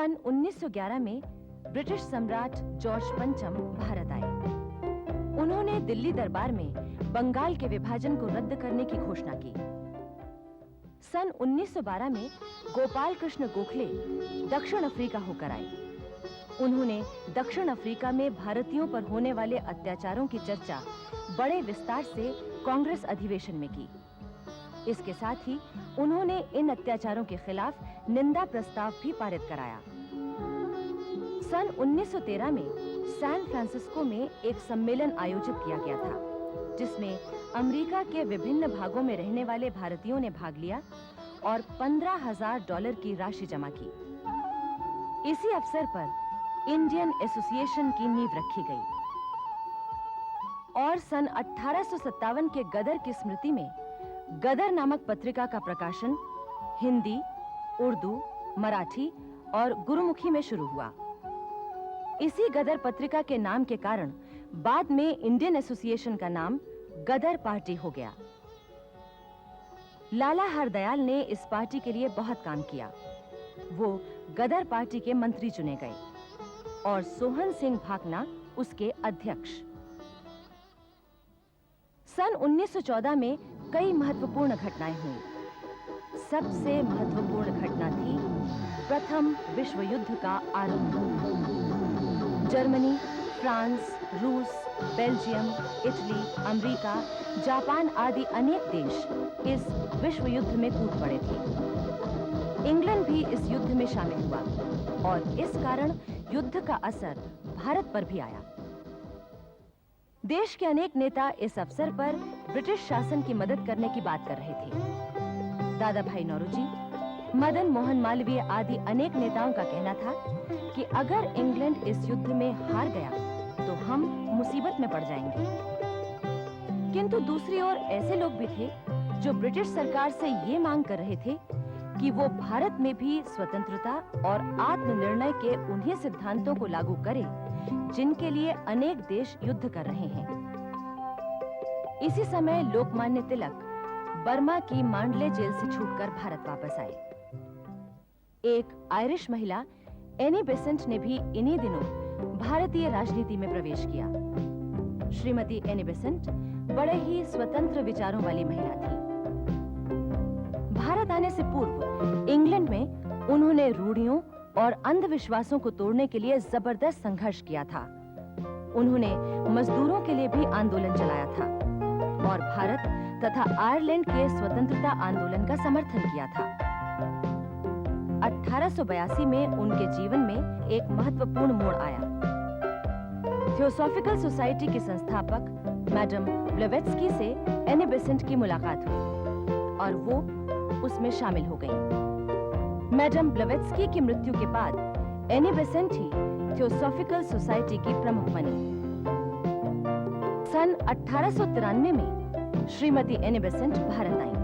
सन 1911 में ब्रिटिश सम्राट जॉर्ज पंचम भारत आए। उन्होंने दिल्ली दरबार में बंगाल के विभाजन को रद्द करने की घोषणा की। सन 1912 में गोपाल कृष्ण गोखले दक्षिण अफ्रीका होकर आए। उन्होंने दक्षिण अफ्रीका में भारतीयों पर होने वाले अत्याचारों की चर्चा बड़े विस्तार से कांग्रेस अधिवेशन में की। इसके साथ ही उन्होंने इन अत्याचारों के खिलाफ निंदा प्रस्ताव भी पारित कराया। सन 1913 में सैन फ्रांसिस्को में एक सम्मेलन आयोजित किया गया था, जिसमें अमेरिका के विभिन्न भागों में रहने वाले भारतीयों ने भाग लिया और $15,000 की राशि जमा की। इसी अवसर पर इंडियन एसोसिएशन की नींव रखी गई और सन 1857 के गदर की स्मृति में गदर नामक पत्रिका का प्रकाशन हिंदी, उर्दू, मराठी और गुरुमुखी में शुरू हुआ। इसी गदर पत्रिका के नाम के कारण बाद में इंडियन एसोसिएशन का नाम गदर पार्टी हो गया। लाला हरदयाल ने इस पार्टी के लिए बहुत काम किया। वो गदर पार्टी के मंत्री चुने गए और सोहन सिंह भाकना उसके अध्यक्ष। सन 1914 में कई महत्वपूर्ण घटनाएं हुई। सबसे महत्वपूर्ण घटना थी प्रथम विश्व युद्ध का आरंभ। जर्मनी, फ्रांस, रूस, बेल्जियम, इटली, अमेरिका, जापान आदि अनेक देश इस विश्व युद्ध में कूद पड़े थे। इंग्लैंड भी इस युद्ध में शामिल हुआ और इस कारण युद्ध का असर भारत पर भी आया। देश के अनेक नेता इस अवसर पर ब्रिटिश शासन की मदद करने की बात कर रहे थे। दादा भाई नौरोजी, मदन मोहन मालवीय आदि अनेक नेताओं का कहना था कि अगर इंग्लैंड इस युद्ध में हार गया तो हम मुसीबत में पड़ जाएंगे। किंतु दूसरी ओर ऐसे लोग भी थे जो ब्रिटिश सरकार से ये मांग कर रहे थे कि वो भारत में भी स्वतंत्रता और आत्मनिर्णय के उन्हीं सिद्धांतों को लागू करे जिनके लिए अनेक देश युद्ध कर रहे हैं। इसी समय लोकमान्य तिलक बर्मा की मांडले जेल से छूटकर भारत वापस आए। एक आयरिश महिला एनी बेसेंट ने भी इन्हीं दिनों भारतीय राजनीति में प्रवेश किया। श्रीमती एनी बेसेंट बड़े ही स्वतंत्र विचारों वाली महिला थी। भारत आने से पूर्व इंग्लैंड में उन्होंने रूढ़ियों और अंधविश्वासों को तोड़ने के लिए जबरदस्त संघर्ष किया था। उन्होंने मजदूरों के लिए भी आंदोलन चलाया था और भारत तथा आयरलैंड के स्वतंत्रता आंदोलन का समर्थन किया था। 1882 में उनके जीवन में एक महत्वपूर्ण मोड़ आया। थियोसॉफिकल सोसाइटी की संस्थापक मैडम ब्लेवेट्स्की से एनी बेसेंट की मुलाकात हुई और वो उसमें शामिल हो गई। मैडम ब्लेवेट्स्की की मृत्यु के बाद एनी बेसेंट ही थियोसॉफिकल सोसाइटी की प्रमुख बनी। सन 1893 में श्रीमती एनी बेसेंट भारत आई।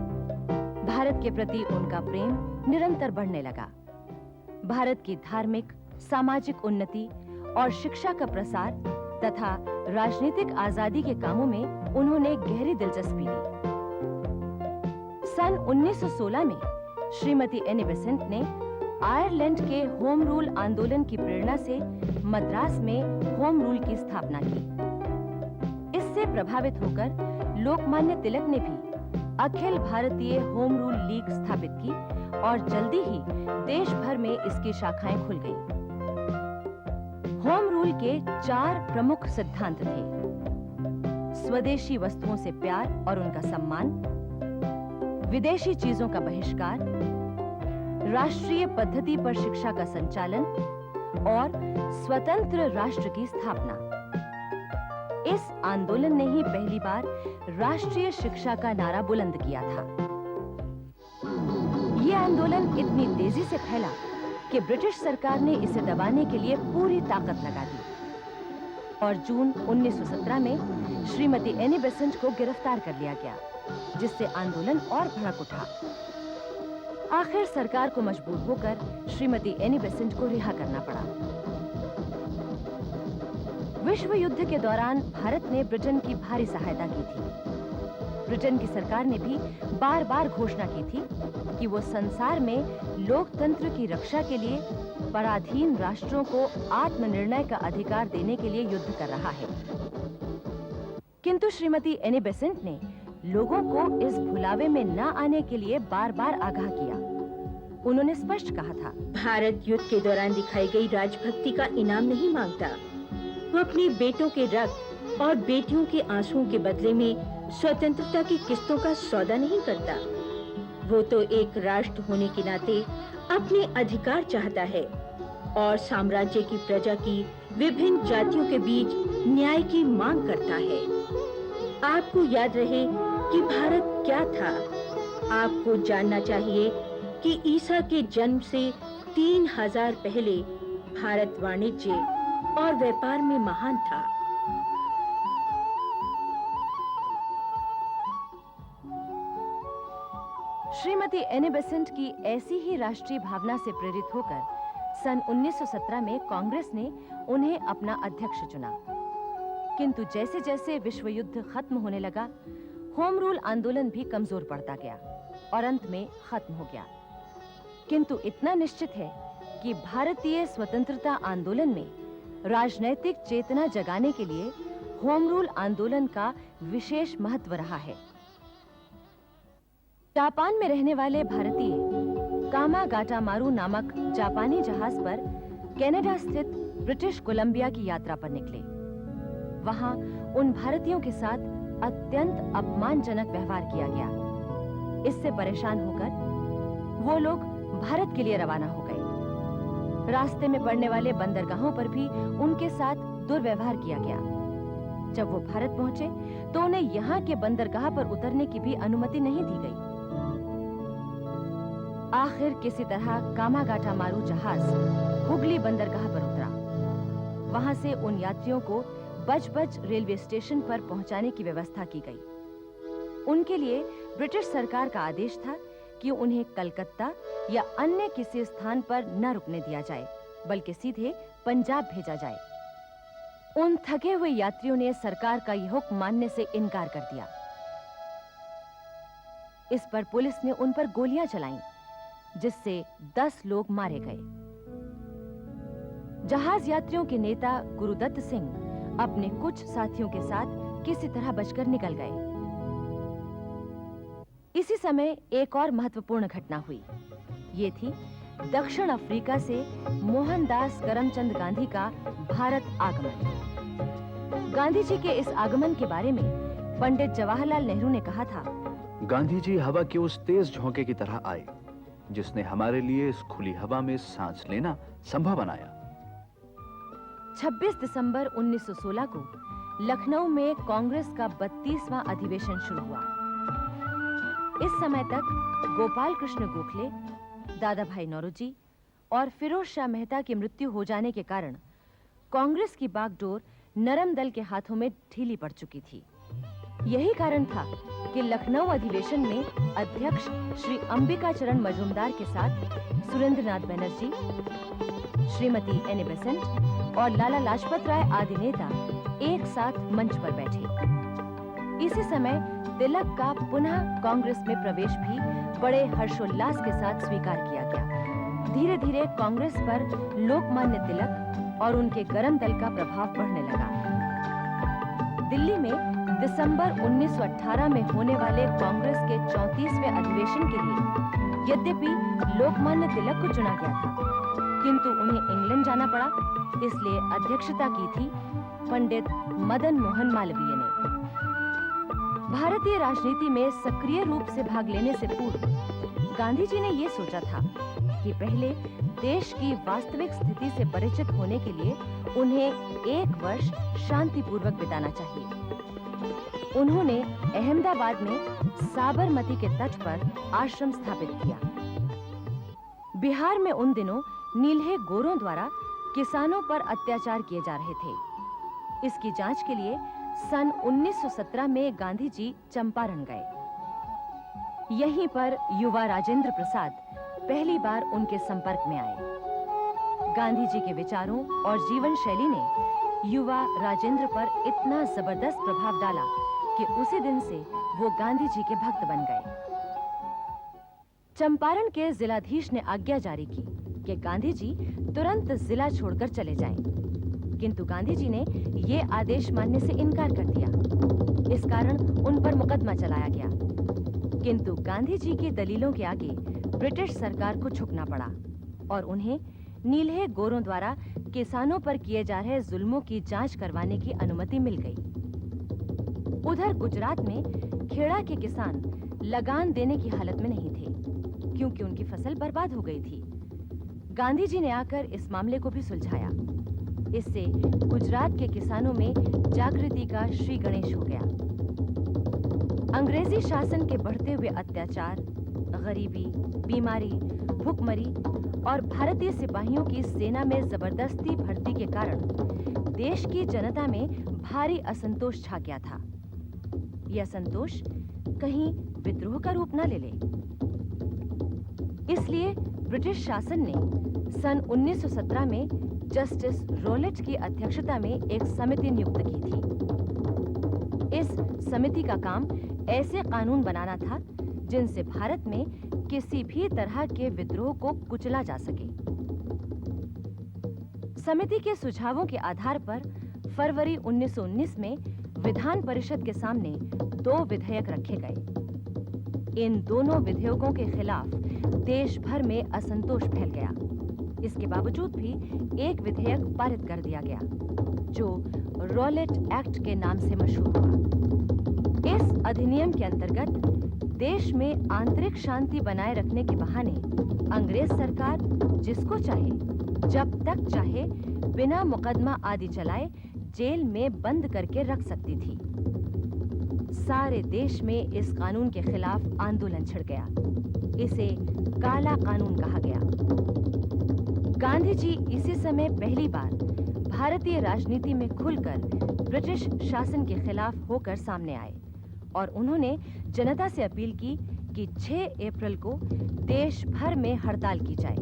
भारत के प्रति उनका प्रेम निरंतर बढ़ने लगा। भारत की धार्मिक, सामाजिक उन्नति और शिक्षा का प्रसार तथा राजनीतिक आजादी के कामों में उन्होंने गहरी दिलचस्पी ली। सन 1916 में श्रीमती एनी बेसेंट ने आयरलैंड के होम रूल आंदोलन की प्रेरणा से मद्रास में होम रूल की स्थापना की। इससे प्रभावित होकर लोकमान्य तिलक ने भी Akhil Bharatiya home rule league स्थापित की और जल्दी ही देश भर में इसकी शाखाएं खुल गईं। होम रूल के 4 प्रमुख सिद्धांत थे: स्वदेशी वस्तुओं से प्यार और उनका सम्मान, विदेशी चीजों का बहिष्कार, राष्ट्रीय पद्धति पर शिक्षा का संचालन और स्वतंत्र राष्ट्र की स्थापना। इस आंदोलन ने ही पहली बार राष्ट्रीय शिक्षा का नारा बुलंद किया था। यह आंदोलन इतनी तेजी से फैला कि ब्रिटिश सरकार ने इसे दबाने के लिए पूरी ताकत लगा दी और जून 1917 में श्रीमती एनी बेसेंट को गिरफ्तार कर लिया गया, जिससे आंदोलन और भड़क उठा। आखिर सरकार को मजबूर होकर श्रीमती एनी बेसेंट को रिहा करना पड़ा। विश्व युद्ध के दौरान भारत ने ब्रिटेन की भारी सहायता की थी। ब्रिटेन की सरकार ने भी बार-बार घोषणा की थी कि वो संसार में लोकतंत्र की रक्षा के लिए पराधीन राष्ट्रों को आत्मनिर्णय का अधिकार देने के लिए युद्ध कर रहा है। किंतु श्रीमती एनी बेसेंट ने लोगों को इस भुलावे में न आने के लिए बार-बार आगाह किया। उन्होंने स्पष्ट कहा था, भारत युद्ध के दौरान दिखाई गई राजभक्ति का इनाम नहीं मांगता। वो अपने बेटों के रक्त और बेटियों के आंसुओं के बदले में स्वतंत्रता की किस्तों का सौदा नहीं करता। वो तो एक राष्ट्र होने के नाते अपने अधिकार चाहता है और साम्राज्य की प्रजा की विभिन्न जातियों के बीच न्याय की मांग करता है। आपको याद रहे कि भारत क्या था। आपको जानना चाहिए कि ईसा के जन्म से 3000 पहले भारत वाणिज्य और व्यापार में महान था। श्रीमती एनी बेसेंट की ऐसी ही राष्ट्रीय भावना से प्रेरित होकर सन 1917 में कांग्रेस ने उन्हें अपना अध्यक्ष चुना। किंतु जैसे-जैसे विश्व युद्ध खत्म होने लगा, होम रूल आंदोलन भी कमजोर पड़ता गया और अंत में खत्म हो गया। किंतु इतना निश्चित है कि भारतीय स्वतंत्रता आंदोलन में राजनैतिक चेतना जगाने के लिए होम रूल आंदोलन का विशेष महत्व रहा है। जापान में रहने वाले भारतीय कामागाटामारू नामक जापानी जहाज पर कनाडा स्थित ब्रिटिश कोलंबिया की यात्रा पर निकले। वहां उन भारतीयों के साथ अत्यंत अपमानजनक व्यवहार किया गया। इससे परेशान होकर वो लोग भारत के लिए रवाना हो गए। रास्ते में पड़ने वाले बंदरगाहों पर भी उनके साथ दुर्व्यवहार किया गया। जब वो भारत पहुंचे तो उन्हें यहाँ के बंदरगाह पर उतरने की भी अनुमति नहीं दी गई। आखिर किसी तरह कामागाटामारू जहाज हुगली बंदरगाह पर उतरा। वहां से उन यात्रियों को बज-बज रेलवे स्टेशन पर पहुंचाने की व्यवस्था की गई। उनके लिए ब्रिटिश सरकार का आदेश था कि उन्हें कलकत्ता या अन्य किसी स्थान पर न रुकने दिया जाए, बल्कि सीधे पंजाब भेजा जाए। उन थके हुए यात्रियों ने सरकार का यह हुक्म मानने से इनकार कर दिया। इस पर पुलिस ने उन पर गोलियां चलाईं, जिससे 10 लोग मारे गए। जहाज यात्रियों के नेता गुरुदत्त सिंह अपने कुछ साथियों के साथ किसी तरह बचकर निकल गए। इसी समय एक और महत्वपूर्ण घटना हुई। ये थी दक्षिण अफ्रीका से मोहनदास करमचंद गांधी का भारत आगमन। गांधी जी के इस आगमन के बारे में पंडित जवाहरलाल नेहरू ने कहा था, गांधी जी हवा के उस तेज झोंके की तरह आए जिसने हमारे लिए इस खुली हवा में सांस लेना संभव बनाया। 26 दिसंबर 1916 को लखनऊ में कांग्रेस का 32वां अधिवेशन शुरू हुआ। इस समय तक गोपाल कृष्ण गोखले, दादा भाई नौरोजी और फिरोज शाह मेहता की मृत्यु हो जाने के कारण कांग्रेस की बागडोर नरम दल के हाथों में ढीली पड़ चुकी थी। यही कारण था कि लखनऊ अधिवेशन में अध्यक्ष श्री अंबिका चरण मजूमदार के साथ सुरेंद्रनाथ बनर्जी, श्रीमती एनी बेसेंट और लाला लाजपत राय आदि नेता एक साथ मंच पर बैठे। इसी समय तिलक का पुनः कांग्रेस में प्रवेश भी बड़े हर्षोल्लास के साथ स्वीकार किया गया। धीरे-धीरे कांग्रेस पर लोकमान्य तिलक और उनके गरम दल का प्रभाव बढ़ने लगा। दिल्ली में दिसंबर 1918 में होने वाले कांग्रेस के 34वें अधिवेशन के लिए यद्यपि लोकमान्य तिलक को चुना गया था, किंतु उन्हें इंग्लैंड जाना पड़ा, इसलिए अध्यक्षता की थी पंडित मदन मोहन मालवीय ने। भारतीय राजनीति में सक्रिय रूप से भाग लेने से पूर्व गांधी जी ने यह सोचा था कि पहले देश की वास्तविक स्थिति से परिचित होने के लिए उन्हें 1 वर्ष शांतिपूर्वक बिताना चाहिए। उन्होंने अहमदाबाद में साबरमती के तट पर आश्रम स्थापित किया। बिहार में उन दिनों नीलहे गोरों द्वारा किसानों पर अत्याचार किए जा रहे थे। इसकी जांच के लिए सन 1917 में गांधी जी चंपारण गए। यहीं पर युवा राजेंद्र प्रसाद पहली बार उनके संपर्क में आए। गांधी जी के विचारों और जीवन शैली ने युवा राजेंद्र पर इतना जबरदस्त प्रभाव डाला कि उसी दिन से वो गांधी जी के भक्त बन गए। चंपारण के जिलाधीश ने आज्ञा जारी की कि गांधी जी तुरंत जिला छोड़कर चले जाएं। किंतु गांधी जी ने ये आदेश मानने से इनकार कर दिया। इस कारण उन पर मुकदमा चलाया गया। किंतु गांधी जी की दलीलों के आगे ब्रिटिश सरकार को झुकना पड़ा और उन्हें नीलहे गोरों द्वारा किसानों पर किए जा रहे जुल्मों की जांच करवाने की अनुमति मिल गई। उधर गुजरात में खेड़ा के किसान लगान देने की हालत में नहीं थे, क्योंकि उनकी फसल बर्बाद हो गई थी। गांधी जी ने आकर इस मामले को भी सुलझाया। इससे गुजरात के किसानों में जागृति का श्री गणेश हो गया। अंग्रेजी शासन के बढ़ते हुए अत्याचार, गरीबी, बीमारी, भूखमरी और भारतीय सिपाहियों की सेना में जबरदस्ती भर्ती के कारण देश की जनता में भारी असंतोष छा गया था। यह असंतोष कहीं विद्रोह का रूप न ले ले। इसलिए ब्रिटिश शासन ने सन 1917 में जस्टिस रोलेट की अध्यक्षता में एक समिति नियुक्त की थी। इस समिति का काम ऐसे कानून बनाना था जिनसे भारत में किसी भी तरह के विद्रोह को कुचला जा सके। समिति के सुझावों के आधार पर फरवरी 1919 में विधान परिषद के सामने 2 विधेयक रखे गए। इन दोनों विधेयकों के खिलाफ देश भर में असंतोष फैल गया। इसके बावजूद भी एक विधेयक पारित कर दिया गया, जो रोलेट एक्ट के नाम से मशहूर हुआ। इस अधिनियम के अंतर्गत देश में आंतरिक शांति बनाए रखने के बहाने अंग्रेज सरकार जिसको चाहे, जब तक चाहे, बिना मुकदमा आदि चलाए जेल में बंद करके रख सकती थी। सारे देश में इस कानून के खिलाफ आंदोलन छिड़ गया। इसे काला कानून कहा गया। गांधी जी इसी समय पहली बार भारतीय राजनीति में खुलकर ब्रिटिश शासन के खिलाफ होकर सामने आए और उन्होंने जनता से अपील की कि 6 अप्रैल को देश भर में हड़ताल की जाए,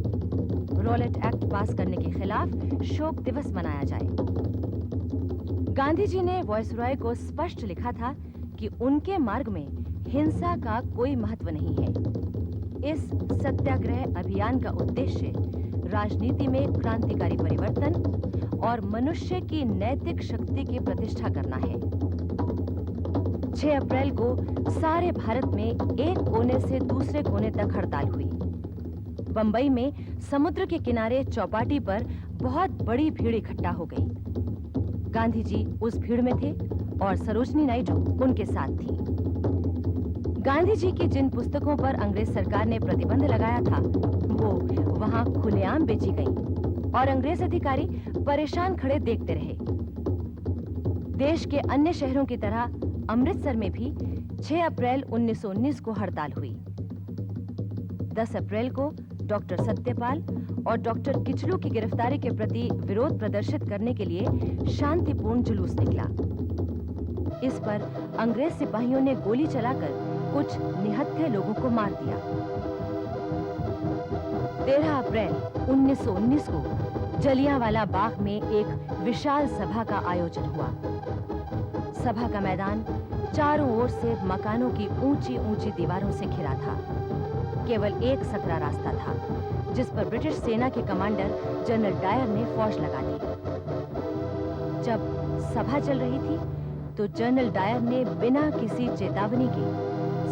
रोलेट एक्ट पास करने के खिलाफ शोक दिवस मनाया जाए। गांधी जी ने वायसरॉय को स्पष्ट लिखा था कि उनके मार्ग में हिंसा का कोई महत्व नहीं है। इस सत्याग्रह अभियान का उद्देश्य राजनीति में क्रांतिकारी परिवर्तन और मनुष्य की नैतिक शक्ति की प्रतिष्ठा करना है। 6 अप्रैल को सारे भारत में एक कोने से दूसरे कोने तक हड़ताल हुई। बंबई में समुद्र के किनारे चौपाटी पर बहुत बड़ी भीड़ इकट्ठा हो गई। गांधी जी उस भीड़ में थे और सरोजनी नायडू उनके साथ थी। गांधी जी की जिन पुस्तकों पर अंग्रेज सरकार ने प्रतिबंध लगाया था, वो वहां खुलेआम बेची गई और अंग्रेज अधिकारी परेशान खड़े देखते रहे। देश के अन्य शहरों की तरह अमृतसर में भी 6 अप्रैल 1919 को हड़ताल हुई। 10 अप्रैल को डॉक्टर सत्यपाल और डॉक्टर किचलू की गिरफ्तारी के प्रति विरोध प्रदर्शित करने के लिए शांतिपूर्ण जुलूस निकला। इस पर अंग्रेज सिपाहियों ने गोली चलाकर कुछ निहत्थे लोगों को मार दिया। 13 अप्रैल 1919 को जलियांवाला बाग में एक विशाल सभा का आयोजन हुआ। सभा का मैदान चारों ओर से मकानों की ऊंची ऊंची दीवारों से घिरा था। केवल एक सकरा रास्ता था, जिस पर ब्रिटिश सेना के कमांडर जनरल डायर ने फौज लगा दी। जब सभा चल रही थी, तो जनरल डायर ने बिना किसी चेतावनी के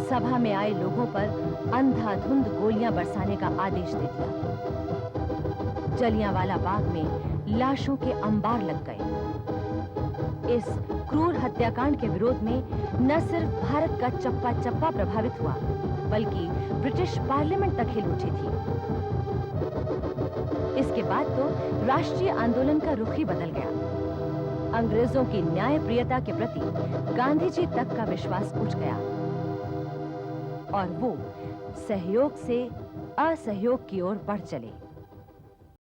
सभा में आए लोगों पर अंधाधुंध गोलियां बरसाने का आदेश दे दिया। जलियांवाला बाग में लाशों के अंबार लग गए। इस क्रूर हत्याकांड के विरोध में न सिर्फ भारत का चप्पा चप्पा प्रभावित हुआ, बल्कि ब्रिटिश पार्लियामेंट तक हिल उठी थी। इसके बाद तो राष्ट्रीय आंदोलन का रुख ही बदल गया। अंग्रेजों की न्यायप्रियता के प्रति गांधी जी तक का विश्वास उठ गया और वो सहयोग से असहयोग की ओर बढ़ चले।